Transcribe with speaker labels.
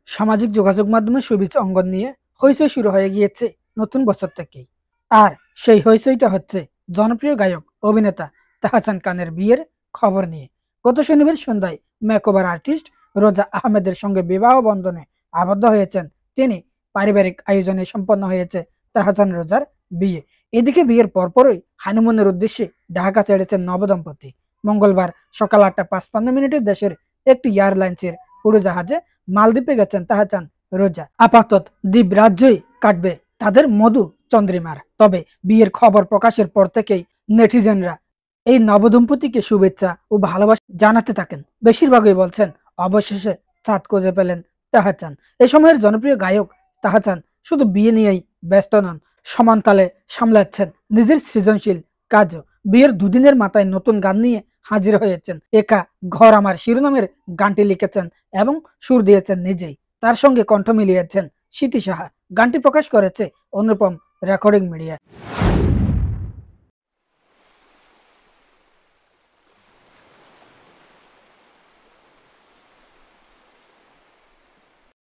Speaker 1: সামাজিক যোগাযোগ মাধ্যমে শুভেচ্ছা অঙ্গন নিয়ে হইচই শুরু হয়ে গিয়েছে নতুন বছর থেকেই। আর সেই হইচইটা হচ্ছে জনপ্রিয় গায়ক অভিনেতা তাহসান খানের বিয়ের খবর নিয়ে। গত শনিবার সন্ধ্যায় মেকওভার আর্টিস্ট রোজা আহমেদের সঙ্গে বিবাহ বন্ধনে আবদ্ধ হয়েছেন তিনি। পারিবারিক আয়োজনে সম্পন্ন হয়েছে তাহসান রোজার বিয়ে। এদিকে বিয়ের পরপরই হানিমুনের উদ্দেশ্যে ঢাকা ছেড়েছেন নবদম্পতি। মঙ্গলবার সকাল 8:55 দেশের একটি এয়ারলাইন্সের উড়োজাহাজে মালদ্বীপে গেছেন তাহসান রোজা। আপাতত দ্বীপ রাজ্যই কাটবে তাদের মধু চন্দ্রিমার। তবে বিয়ের খবর প্রকাশের পর থেকেই নেটিজেনরা এই নবদম্পতিকে শুভেচ্ছা ও ভালোবাসা জানাতে থাকেন। বেশিরভাগই বলছেন অবশেষে চাঁদ খুঁজে পেলেন তাহসান। এই সময়ের জনপ্রিয় গায়ক তাহসান শুধু বিয়ে নিয়েই ব্যস্ত নন, সমানতালে সামলাচ্ছেন নিজের সৃজনশীল কাজও। বিয়ের দুদিনের মাথায় নতুন গান নিয়ে হাজির হয়েছেন। একা ঘর আমার শিরোনামের গানটি লিখেছেন এবং সুর দিয়েছেন নিজেই। তার সঙ্গে কণ্ঠ মিলিয়েছেন স্মৃতি সাহা। গানটি প্রকাশ করেছে অনুপম রেকর্ডিং মিডিয়া।